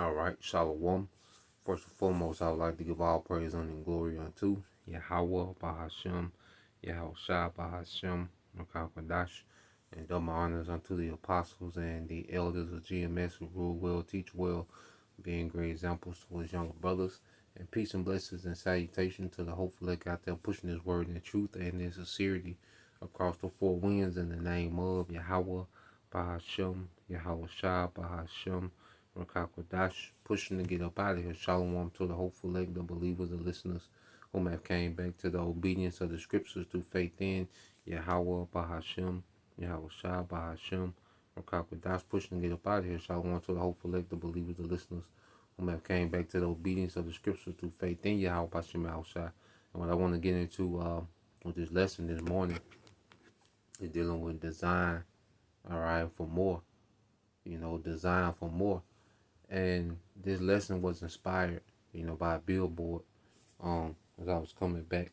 All right, Shalom. First and foremost, I would like to give all praise and glory unto Yahweh, Bahashem, Yahweh Shai, Bahashem, Makakadash, and double honors unto the apostles and the elders of GMS who rule well, teach well, being great examples to his younger brothers. And peace and blessings and salutation to the hopeful elect out there pushing his word in truth and in sincerity across the four winds in the name of Yahweh, Bahashem, Yahweh Shai, Bahashem, Rakakwadash, pushing to get up out of here. Shalom to the hopeful elect, the believers, the listeners whom have came back to the obedience of the scriptures through faith in Yahweh, Bahashem, Yahweh Shai, Bahashem, Rakakwadash, pushing to get up out of here. Shalom to the hopeful elect, the believers, the listeners whom have came back to the obedience of the scriptures through faith in Yahweh, Bahashem, Yahweh Shai. And what I want to get into with this lesson this morning is dealing with design, all right, for more. Design for more. And this lesson was inspired, by a billboard. As I was coming back,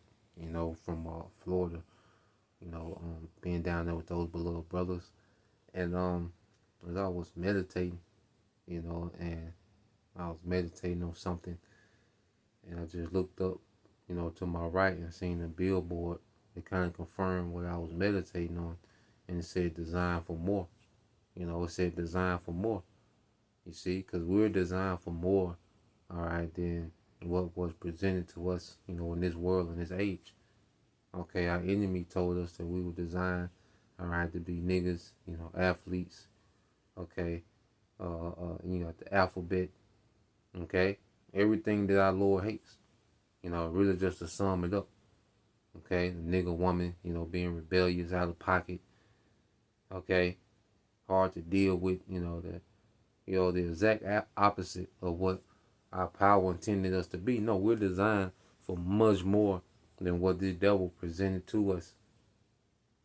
from Florida, being down there with those beloved brothers, and as I was meditating, and I was meditating on something, and I just looked up, to my right and seen a billboard. It kind of confirmed what I was meditating on, and it said "Design for More." It said "Design for More." You see, because we're designed for more, all right, than what was presented to us, in this world, in this age. Okay, our enemy told us that we were designed, all right, to be niggas, athletes, okay, the alphabet, okay, everything that our Lord hates, really just to sum it up, okay, the nigga woman, being rebellious, out of pocket, okay, hard to deal with, the exact opposite of what our power intended us to be. No, we're designed for much more than what this devil presented to us.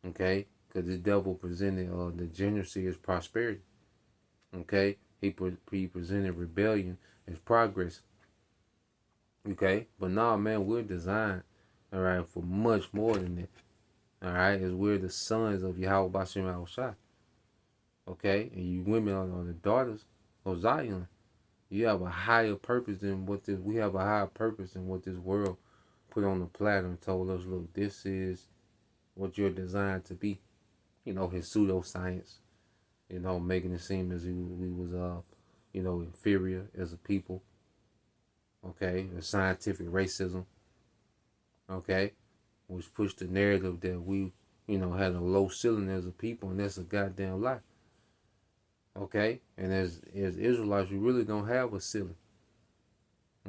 Okay? Because this devil presented the degeneracy as prosperity. Okay? He presented rebellion as progress. Okay? But nah, man, we're designed, all right, for much more than that. All right? As we're the sons of Yahweh Bashem Al Shai. Okay? And you women are the daughters of Zion. You have a higher purpose than we have a higher purpose than what this world put on the platter and told us, look, this is what you're designed to be. His pseudoscience, making it seem as if we was inferior as a people. Okay, the scientific racism. Okay, which pushed the narrative that we, had a low ceiling as a people, and that's a goddamn lie. Okay, and as Israelites, we really don't have a ceiling.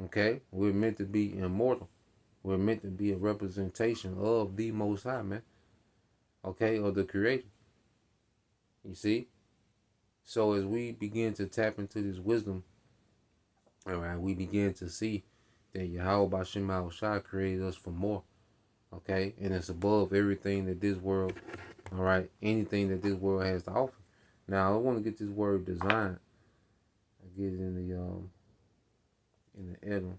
Okay, we're meant to be immortal. We're meant to be a representation of the Most High, man. Okay, of the Creator. You see? So as we begin to tap into this wisdom, all right, we begin to see that Yahweh Bashem Al Shai created us for more. Okay, and it's above everything that this world, all right, anything that this world has to offer. Now I want to get this word design. I get it in the Edom.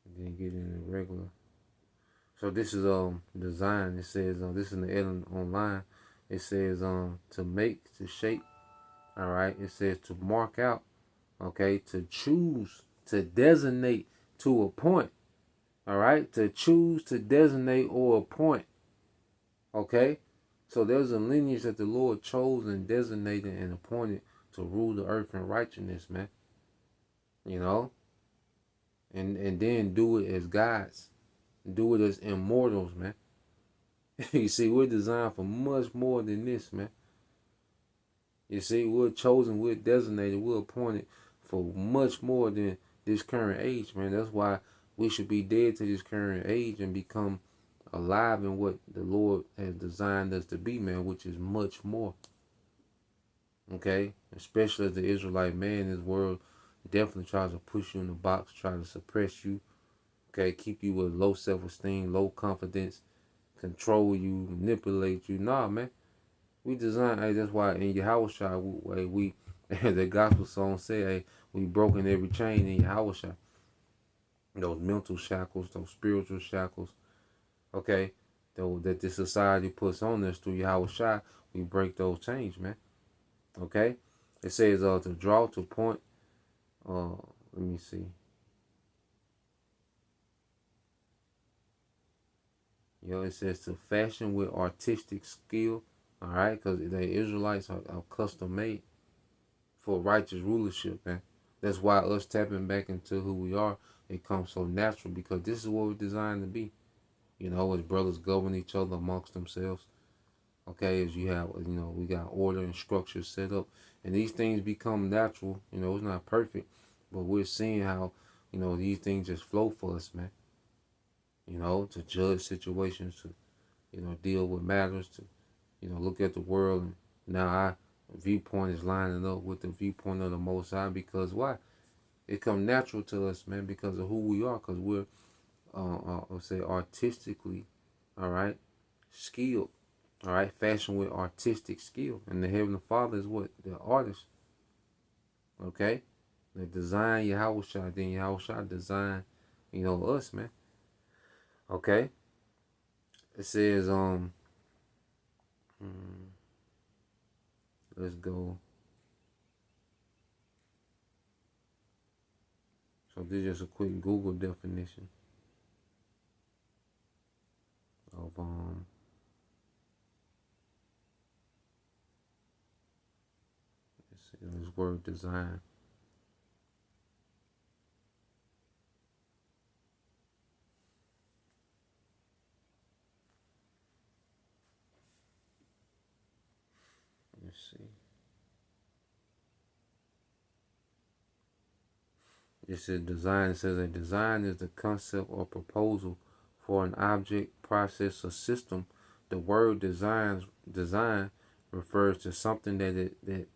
And then get it in the regular. So this is design. It says this is in the Edom online. It says to make, to shape. All right. It says to mark out. Okay. To choose, to designate, to appoint. All right. To choose, to designate, or appoint. Okay, so there's a lineage that the Lord chose and designated and appointed to rule the earth in righteousness, man. And then do it as gods, do it as immortals, man. You see, we're designed for much more than this, man. You see, we're chosen, we're designated, we're appointed for much more than this current age, man. That's why we should be dead to this current age and become alive in what the Lord has designed us to be, man, which is much more. Okay? Especially as the Israelite man, this world definitely tries to push you in the box, try to suppress you, okay, keep you with low self-esteem, low confidence, control you, manipulate you. Nah, man. We design, hey, that's why in Yahweh Shai, we the gospel song say, hey, we broken every chain in Yahweh Shai. Those mental shackles, those spiritual shackles, okay, that this society puts on us through Yahweh Shai, we break those chains, man. Okay? It says to draw, to point. Let me see. It says to fashion with artistic skill. All right, because the Israelites are custom made for righteous rulership, man. That's why us tapping back into who we are, it comes so natural because this is what we're designed to be. As brothers govern each other amongst themselves. Okay, as you have, we got order and structure set up, and these things become natural. It's not perfect, but we're seeing how, these things just flow for us, man. To judge situations, to, deal with matters, to, look at the world, and now our viewpoint is lining up with the viewpoint of the Most High because why? It come natural to us, man, because of who we are, because we're, let's say, artistically, all right, skilled. All right, fashion with artistic skill. And the Heavenly Father is what? The artist. Okay? The design Yahushua, then Yahushua design, us, man. Okay? It says, let's go. So this is just a quick Google definition of this word design. Let's see. This is design. It says a design is the concept or proposal for an object, process, or system. The word design refers to something that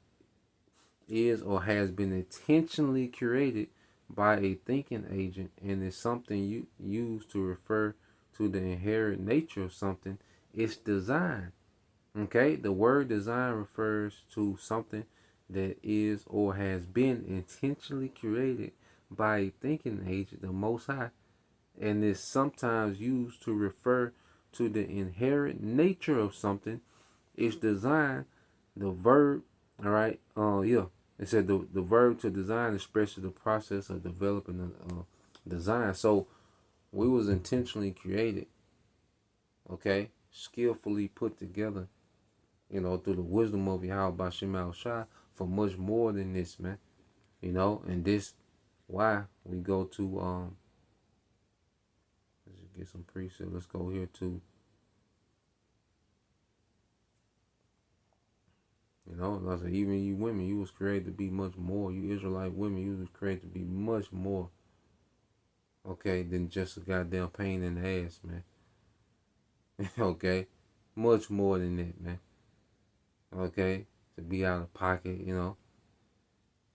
is or has been intentionally created by a thinking agent and is something you use to refer to the inherent nature of something. It's design. Okay, the word design refers to something that is or has been intentionally created by a thinking agent, the Most High, and is sometimes used to refer to the inherent nature of something. It's design, the verb, all right, yeah. It said the verb to design expresses the process of developing a design. So we was intentionally created, okay, skillfully put together, through the wisdom of Yahweh Bashim Shai for much more than this, man. And this why we go to let's get some preset. Let's go here to like I said, even you women, you was created to be much more. You Israelite women, you was created to be much more, okay, than just a goddamn pain in the ass, man. Okay? Much more than that, man. Okay? To be out of pocket,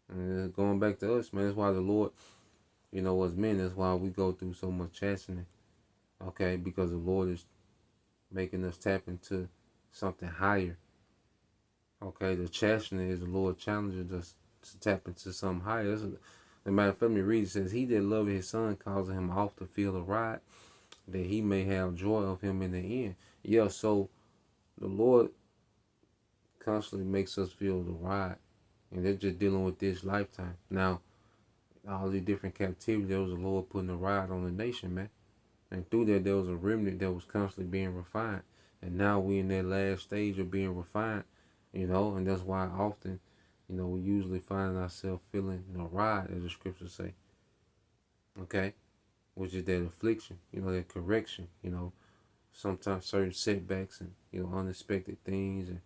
And going back to us, man, that's why the Lord, us men, that's why we go through so much chastening. Okay? Because the Lord is making us tap into something higher. Okay? The chastening is the Lord challenging us to tap into something higher. The matter of fact, me read, it says, he that loveth his son causing him off the field of ride, that he may have joy of him in the end. Yeah, so the Lord constantly makes us feel the ride. And they're just dealing with this lifetime. Now, all the different captivity, there was the Lord putting a ride on the nation, man. And through that, there was a remnant that was constantly being refined. And now we in that last stage of being refined, and that's why often, we usually find ourselves feeling the ride, as the scriptures say. Okay? Which is that affliction, that correction, sometimes certain setbacks and, unexpected things and,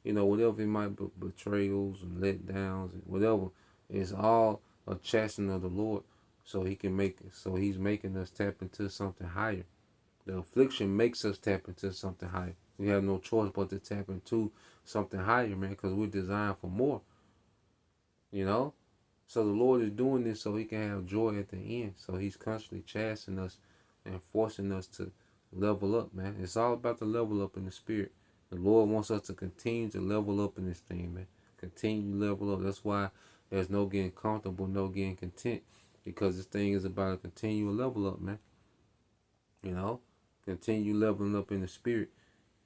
whatever it might be, betrayals and letdowns and whatever, it's all a chastening of the Lord so he's making us tap into something higher. The affliction makes us tap into something higher. We have no choice but to tap into something higher, man, because we're designed for more, you know? So the Lord is doing this so he can have joy at the end. So he's constantly chastening us and forcing us to level up, man. It's all about the level up in the spirit. The Lord wants us to continue to level up in this thing, man. Continue to level up. That's why there's no getting comfortable, no getting content. Because this thing is about a continual level up, man. Continue leveling up in the spirit,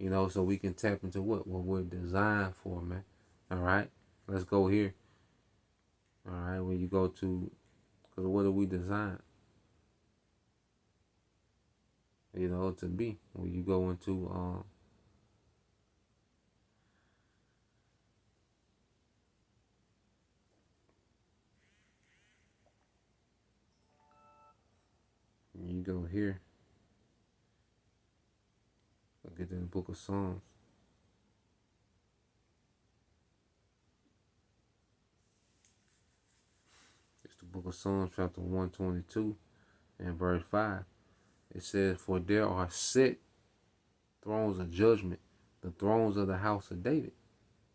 so we can tap into what we're designed for, man. All right? Let's go here. All right, when you go to, because what do we design? You know, to be. When you go into you go here, look at the book of Psalms. It's the book of Psalms, chapter 122 and verse 5. It says, "For there are set thrones of judgment, the thrones of the house of David."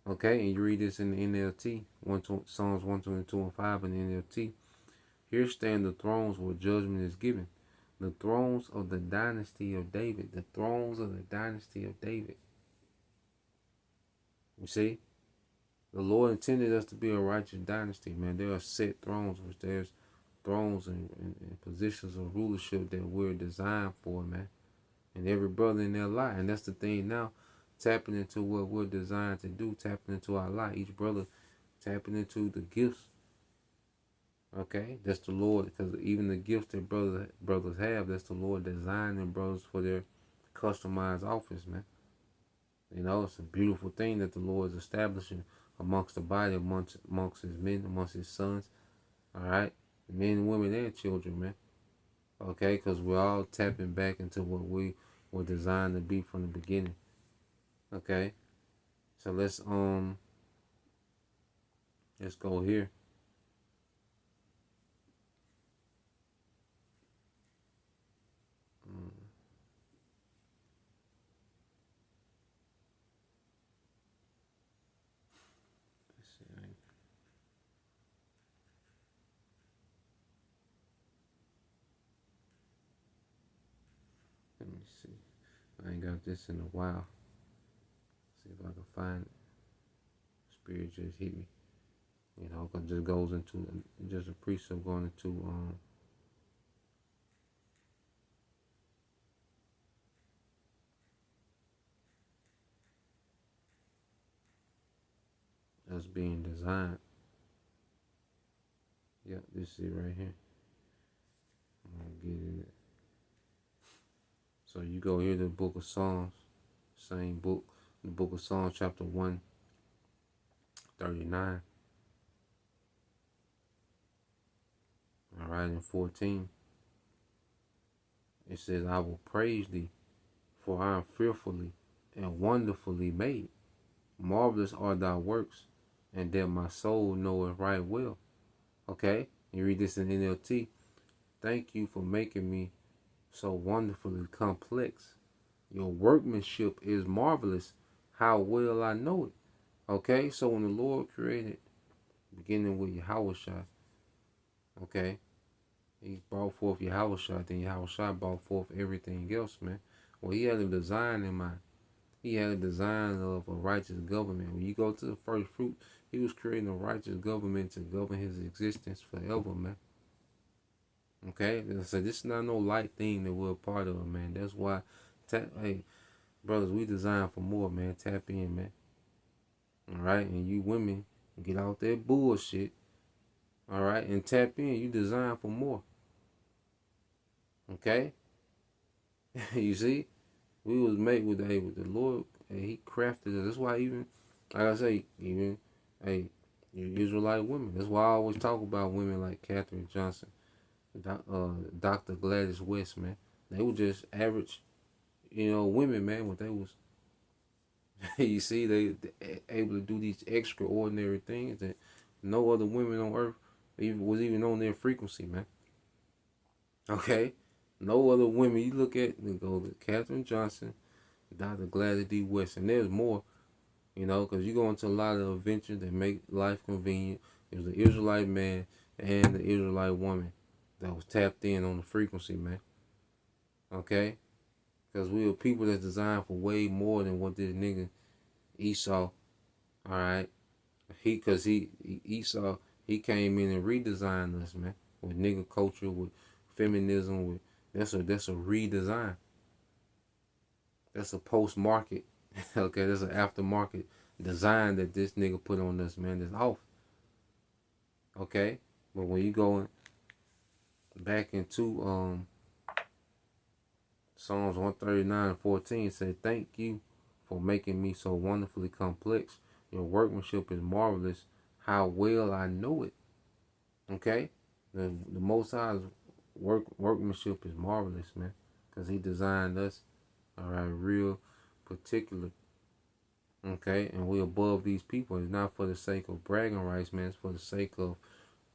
Okay, and you read this in the NLT, Psalms 122 and 5 in the NLT. "Here stand the thrones where judgment is given, the thrones of the dynasty of David," the thrones of the dynasty of David. You see, the Lord intended us to be a righteous dynasty, man. There are set thrones, which there's thrones and positions of rulership that we're designed for, man. And every brother in their life. And that's the thing now, tapping into what we're designed to do, tapping into our life. Each brother tapping into the gifts. Okay, that's the Lord, because even the gifts that brothers have, that's the Lord designing brothers for their customized office, man. You know, it's a beautiful thing that the Lord is establishing amongst the body, amongst his men, amongst his sons. All right, men, women, and children, man. Okay, because we're all tapping back into what we were designed to be from the beginning. Okay, so let's go here. Let's see. Let me see. I ain't got this in a while. See if I can find it. Spirit just hit me. You know, cause it just goes into just a precept going into us being designed. Yep, this is it right here. I'm gonna get it. So you go here to the book of Psalms, same book, the book of Psalms, chapter 139. All right, in 14, it says, "I will praise thee, for I am fearfully and wonderfully made. Marvelous are thy works, and that my soul knoweth right well." Okay, you read this in NLT. "Thank you for making me so wonderfully complex. Your workmanship is marvelous. How well I know it." Okay, so when the Lord created, beginning with Yahushua, okay, he brought forth Yahushua, then Yahushua brought forth everything else, man. Well, he had a design in mind. He had a design of a righteous government. When you go to the first fruit, he was creating a righteous government to govern his existence forever, man. Okay, so this is not no light thing that we're a part of, man. That's why, hey, brothers, we designed for more, man. Tap in, man. All right, and you women, get out that bullshit. All right, and tap in. You designed for more. Okay, you see, we was made with the Lord. And he crafted us. That's why even, like I say, even, hey, you Israelite women. That's why I always talk about women like Katherine Johnson, Dr. Gladys West, man. They were just average, women, man. But they was, you see, they able to do these extraordinary things that no other women on earth was even on their frequency, man. Okay, no other women. You look at, you go to Katherine Johnson, Dr. Gladys D. West, and there's more. Because you go into a lot of adventures that make life convenient. There's the Israelite man and the Israelite woman that was tapped in on the frequency, man. Okay? Because we were people that's designed for way more than what this nigga Esau, alright? Esau, he came in and redesigned us, man. With nigga culture, with feminism, that's a redesign. That's a post-market. Okay, that's an aftermarket design that this nigga put on us, man, is off. Okay? But when you go back into Psalms 139:14 say, "Thank you for making me so wonderfully complex. Your workmanship is marvelous. How well I know it." Okay? The Most High's workmanship is marvelous, man. Because he designed us, all right, real particular. Okay? And we above these people. It's not for the sake of bragging rights, man. It's for the sake of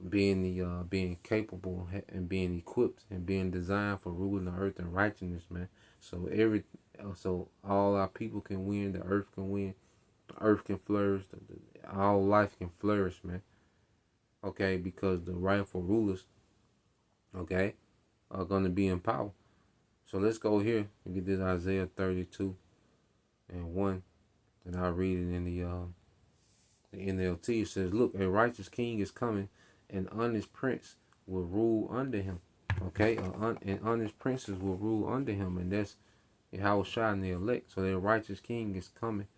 being capable and being equipped and being designed for ruling the earth in righteousness, man. So all our people can win, the earth can win, the earth can flourish, all life can flourish, man. Okay, because the rightful rulers, okay, are gonna be in power. So let's go here and get this Isaiah 32:1, and I'll read it in the NLT. It says, "Look, a righteous king is coming, an honest prince will rule under him." Okay, and honest princes will rule under him, and that's Yahushua and the elect. So their righteous king is coming.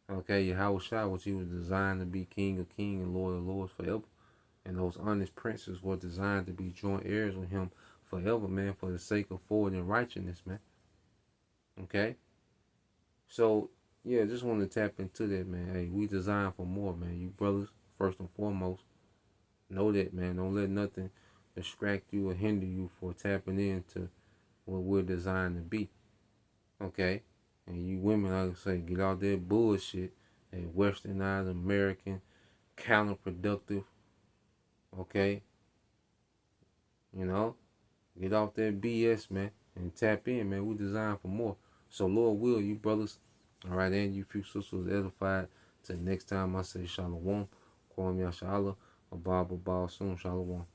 Okay, Yahushua, which he was designed to be King of kings and Lord of lords forever. And those honest princes were designed to be joint heirs with him forever, man, for the sake of forwarding righteousness, man. Okay? So, yeah, just want to tap into that, man. Hey, we designed for more, man. You brothers, first and foremost, know that, man. Don't let nothing distract you or hinder you for tapping into what we're designed to be. Okay? And you women, like I say, get out that bullshit, that westernized American, counterproductive, okay? You know? Get off that BS, man, and tap in, man. We designed for more. So, Lord will, you brothers, all right, and you few sisters edified. Till next time I say shalom, call me Ashala, a Bible, soon, shalom.